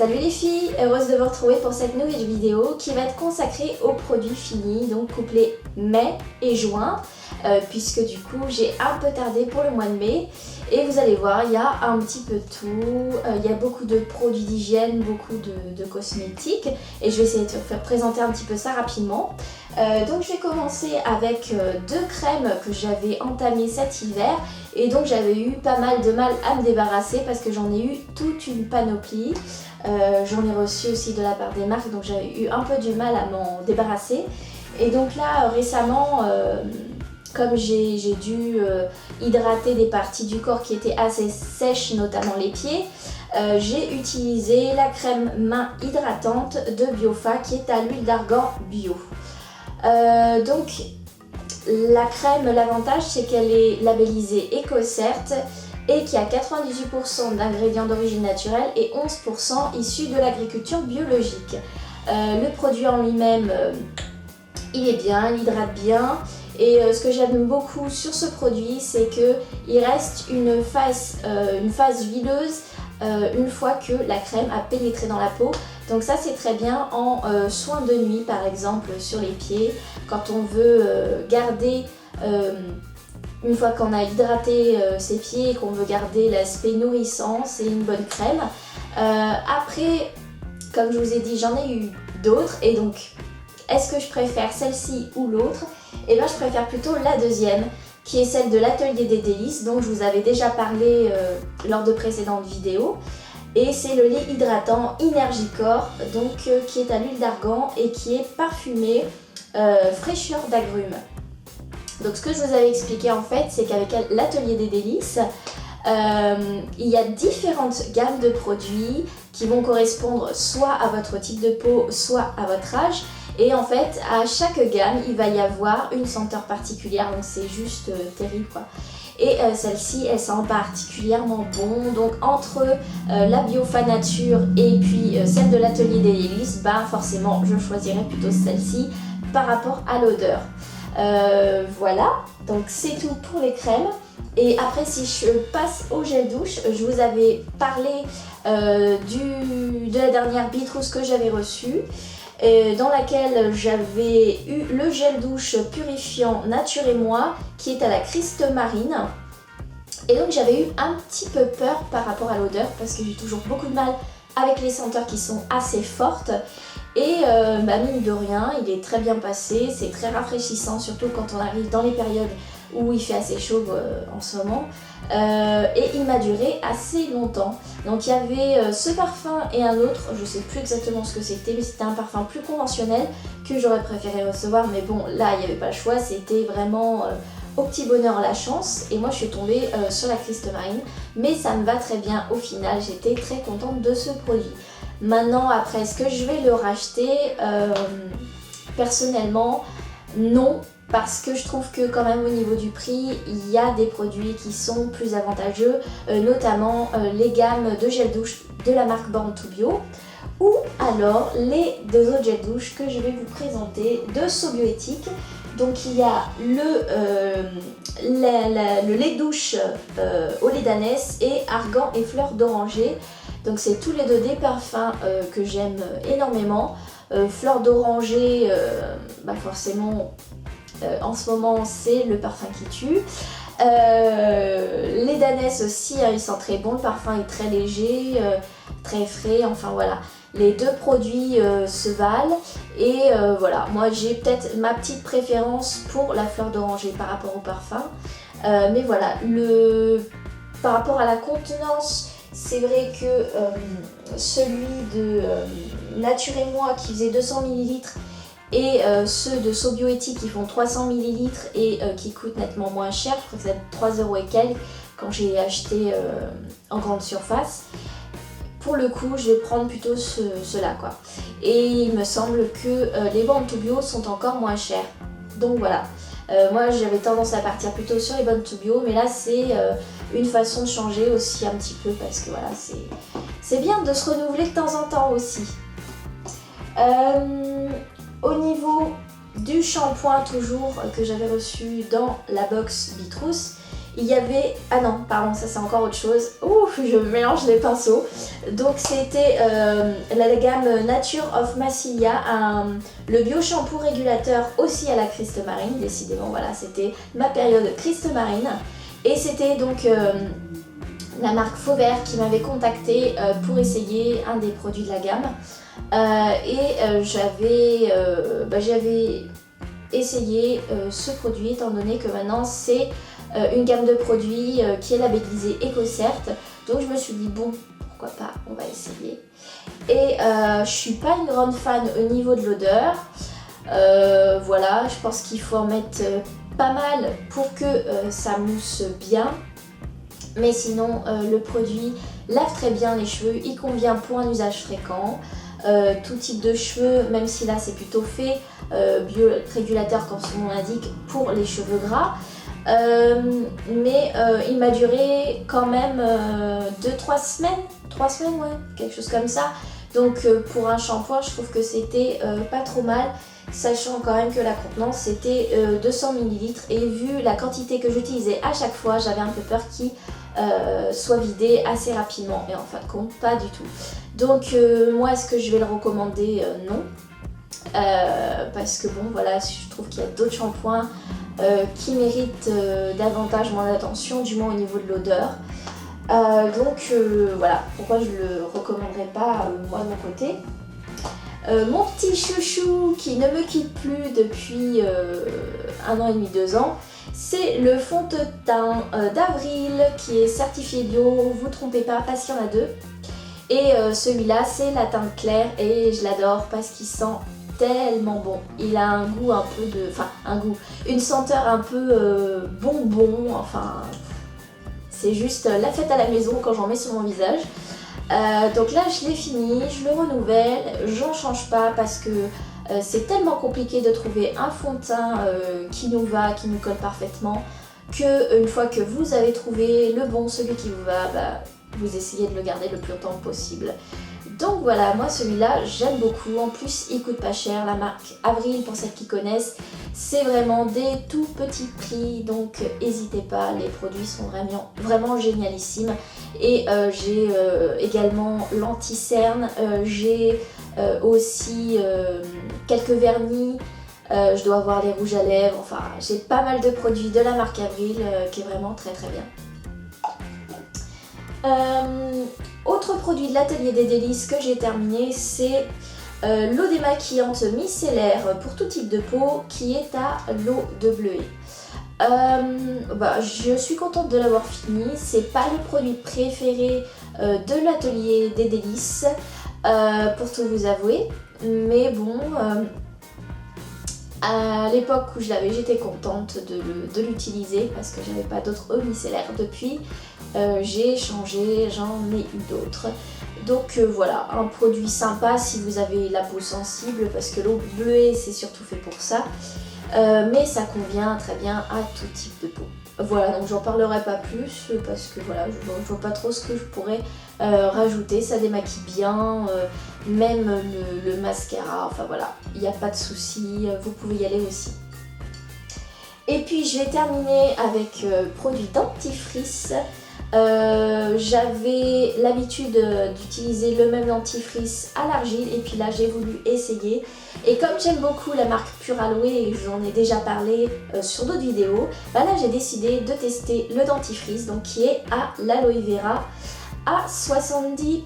Salut les filles, heureuse de vous retrouver pour cette nouvelle vidéo qui va être consacrée aux produits finis, donc couplés mai et juin, puisque du coup j'ai un peu tardé pour le mois de mai. Et vous allez voir, il y a un petit peu de tout, il y a beaucoup de produits d'hygiène, beaucoup de cosmétiques, et je vais essayer de vous faire présenter un petit peu ça rapidement. Donc je vais commencer avec deux crèmes que j'avais entamées cet hiver, et donc j'avais eu pas mal de mal à me débarrasser parce que j'en ai eu toute une panoplie. J'en ai reçu aussi de la part des marques, donc j'avais eu un peu du mal à m'en débarrasser. Et donc là récemment, comme j'ai dû hydrater des parties du corps qui étaient assez sèches, notamment les pieds, j'ai utilisé la crème main hydratante de Biofa qui est à l'huile d'argan bio. Donc la crème, l'avantage c'est qu'elle est labellisée EcoCert et qui a 98% d'ingrédients d'origine naturelle et 11% issus de l'agriculture biologique. Le produit en lui-même, il est bien, il hydrate bien. Et ce que j'aime beaucoup sur ce produit, c'est qu'il reste une phase huileuse une fois que la crème a pénétré dans la peau. Donc ça c'est très bien en soins de nuit par exemple sur les pieds, quand on veut garder, une fois qu'on a hydraté ses pieds et qu'on veut garder l'aspect nourrissant, c'est une bonne crème. Après, comme je vous ai dit, j'en ai eu d'autres et donc est-ce que je préfère celle-ci ou l'autre? Et bien je préfère plutôt la deuxième, qui est celle de l'Atelier des Délices, dont je vous avais déjà parlé lors de précédentes vidéos. Et c'est le lait hydratant Energicore, donc qui est à l'huile d'argan et qui est parfumé fraîcheur d'agrumes. Donc ce que je vous avais expliqué en fait, c'est qu'avec l'Atelier des Délices, il y a différentes gammes de produits qui vont correspondre soit à votre type de peau, soit à votre âge. Et en fait, à chaque gamme, il va y avoir une senteur particulière, donc c'est juste terrible quoi. Et celle-ci, elle sent particulièrement bon. Donc entre la Biofa Nature et puis celle de l'Atelier des Délices, bah forcément, je choisirais plutôt celle-ci par rapport à l'odeur. Voilà, donc c'est tout pour les crèmes. Et après, si je passe au gel douche, je vous avais parlé de la dernière Bitrousse que j'avais reçue, dans laquelle j'avais eu le gel douche purifiant Nature et Moi qui est à la Christ Marine. Et donc j'avais eu un petit peu peur par rapport à l'odeur parce que j'ai toujours beaucoup de mal avec les senteurs qui sont assez fortes. Et mine de rien, il est très bien passé, c'est très rafraîchissant, surtout quand on arrive dans les périodes où il fait assez chaud en ce moment. Et il m'a duré assez longtemps. Donc il y avait ce parfum et un autre, je sais plus exactement ce que c'était, mais c'était un parfum plus conventionnel que j'aurais préféré recevoir. Mais bon, là il n'y avait pas le choix, c'était vraiment au petit bonheur la chance. Et moi je suis tombée sur la Christ Marine, mais ça me va très bien au final, j'étais très contente de ce produit. Maintenant, après, est-ce que je vais le racheter? Personnellement, non. Parce que je trouve que quand même au niveau du prix, il y a des produits qui sont plus avantageux, notamment les gammes de gel douche de la marque Born to Bio, ou alors les deux autres gels douche que je vais vous présenter de Sobioéthique. Donc il y a le lait douche au lait d'ânesse et argan et fleurs d'oranger. Donc c'est tous les deux des parfums que j'aime énormément. Fleurs d'oranger, forcément... en ce moment c'est le parfum qui tue. Les d'ânesse aussi, ils sentent très bon, le parfum est très léger, très frais, enfin voilà. Les deux produits se valent et voilà, moi j'ai peut-être ma petite préférence pour la fleur d'oranger par rapport au parfum. Mais voilà, par rapport à la contenance, c'est vrai que celui de Nature et Moi qui faisait 200 ml et ceux de Sobioéthique qui font 300 ml et qui coûtent nettement moins cher, je crois que c'est 3 € et quelques quand j'ai acheté en grande surface. Pour le coup, je vais prendre plutôt ceux-là quoi. Et il me semble que les Born to Bio sont encore moins chers. Donc voilà. Moi j'avais tendance à partir plutôt sur les Born to Bio, mais là c'est une façon de changer aussi un petit peu parce que voilà, c'est bien de se renouveler de temps en temps aussi. Au niveau du shampoing toujours que j'avais reçu dans la box Bitrousse, il y avait... Ah non, pardon, ça c'est encore autre chose. Ouf, je mélange les pinceaux. Donc c'était la gamme Nature of Massilia, le bio shampoo régulateur aussi à la Christ Marine. Décidément, voilà, c'était ma période Christ Marine. Et c'était donc la marque Fauvert qui m'avait contacté pour essayer un des produits de la gamme. J'avais essayé ce produit étant donné que maintenant c'est une gamme de produits qui est labellisée EcoCert. Donc je me suis dit bon, pourquoi pas, on va essayer. Et je suis pas une grande fan au niveau de l'odeur. Voilà, je pense qu'il faut en mettre pas mal pour que ça mousse bien. Mais sinon, le produit lave très bien les cheveux, il convient pour un usage fréquent. Tout type de cheveux, même si là c'est plutôt fait biorégulateur comme son nom l'indique pour les cheveux gras. Il m'a duré quand même 2-3 semaines, 3 semaines, ouais, quelque chose comme ça. Donc pour un shampoing, je trouve que c'était pas trop mal, sachant quand même que la contenance c'était 200 ml et vu la quantité que j'utilisais à chaque fois, j'avais un peu peur qu'il soit vidé assez rapidement, et en fin de compte pas du tout. Donc moi, est-ce que je vais le recommander? Non, parce que bon voilà, je trouve qu'il y a d'autres shampoings qui méritent davantage mon attention, du moins au niveau de l'odeur. Voilà, pourquoi je le recommanderais pas moi de mon côté. Mon petit chouchou qui ne me quitte plus depuis 1 an et demi, 2 ans, c'est le fond de teint d'Avril qui est certifié bio, vous trompez pas parce qu'il y en a 2. Et celui-là c'est la teinte claire et je l'adore parce qu'il sent tellement bon. Il a un goût un peu de... Enfin un goût, une senteur un peu bonbon, enfin c'est juste la fête à la maison quand j'en mets sur mon visage. Donc là je l'ai fini, je le renouvelle, j'en change pas parce que c'est tellement compliqué de trouver un fond de teint qui nous va, qui nous colle parfaitement, que une fois que vous avez trouvé le bon, celui qui vous va, vous essayez de le garder le plus longtemps possible. Donc voilà, moi celui-là j'aime beaucoup, en plus il coûte pas cher, la marque Avril pour celles qui connaissent, c'est vraiment des tout petits prix, donc n'hésitez pas, les produits sont vraiment génialissimes. Et j'ai également l'anti-cerne, j'ai aussi quelques vernis, je dois avoir les rouges à lèvres, enfin j'ai pas mal de produits de la marque Avril qui est vraiment très très bien. Autre produit de l'atelier des délices que j'ai terminé, c'est l'eau démaquillante micellaire pour tout type de peau qui est à l'eau de bleuet. Je suis contente de l'avoir fini, c'est pas le produit préféré de l'atelier des délices pour tout vous avouer, mais bon, à l'époque où je l'avais, j'étais contente de l'utiliser parce que j'avais pas d'autres eau micellaire. Depuis j'ai changé, j'en ai eu d'autres. Donc voilà, un produit sympa si vous avez la peau sensible parce que l'eau bleuée c'est surtout fait pour ça. Mais ça convient très bien à tout type de peau. Voilà, donc j'en parlerai pas plus parce que voilà, je vois pas trop ce que je pourrais rajouter. Ça démaquille bien, même le mascara, enfin voilà, il n'y a pas de souci, vous pouvez y aller aussi. Et puis je vais terminer avec produit dentifrice. J'avais l'habitude d'utiliser le même dentifrice à l'argile et puis là j'ai voulu essayer, et comme j'aime beaucoup la marque Pure Aloe et je vous en ai déjà parlé sur d'autres vidéos, là j'ai décidé de tester le dentifrice donc qui est à l'aloe vera à 70%.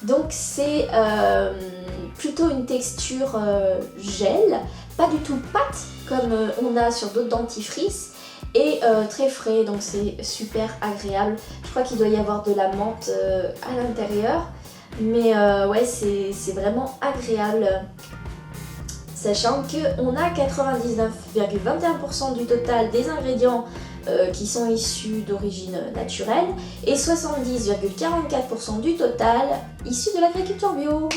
Donc c'est plutôt une texture gel, pas du tout pâte comme on a sur d'autres dentifrices, et très frais, donc c'est super agréable. Je crois qu'il doit y avoir de la menthe à l'intérieur, mais ouais, c'est vraiment agréable, sachant qu'on a 99,21% du total des ingrédients qui sont issus d'origine naturelle et 70,44% du total issus de l'agriculture bio.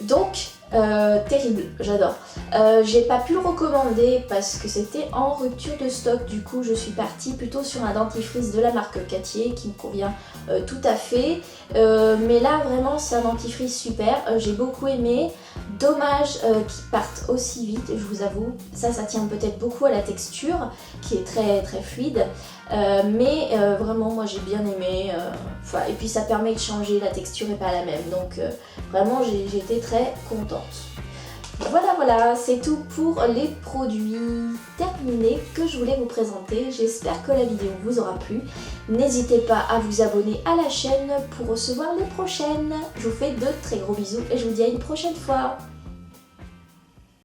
Donc terrible, j'adore. J'ai pas pu le recommander parce que c'était en rupture de stock, du coup je suis partie plutôt sur un dentifrice de la marque Cattier qui me convient tout à fait. Mais là vraiment c'est un dentifrice super, j'ai beaucoup aimé. Dommage qu'ils partent aussi vite, je vous avoue. Ça tient peut-être beaucoup à la texture qui est très très fluide. Mais vraiment moi j'ai bien aimé. Et puis ça permet de changer, la texture n'est pas la même. Donc vraiment j'ai été très contente. Voilà, c'est tout pour les produits terminés que je voulais vous présenter. J'espère que la vidéo vous aura plu. N'hésitez pas à vous abonner à la chaîne pour recevoir les prochaines. Je vous fais de très gros bisous et je vous dis à une prochaine fois.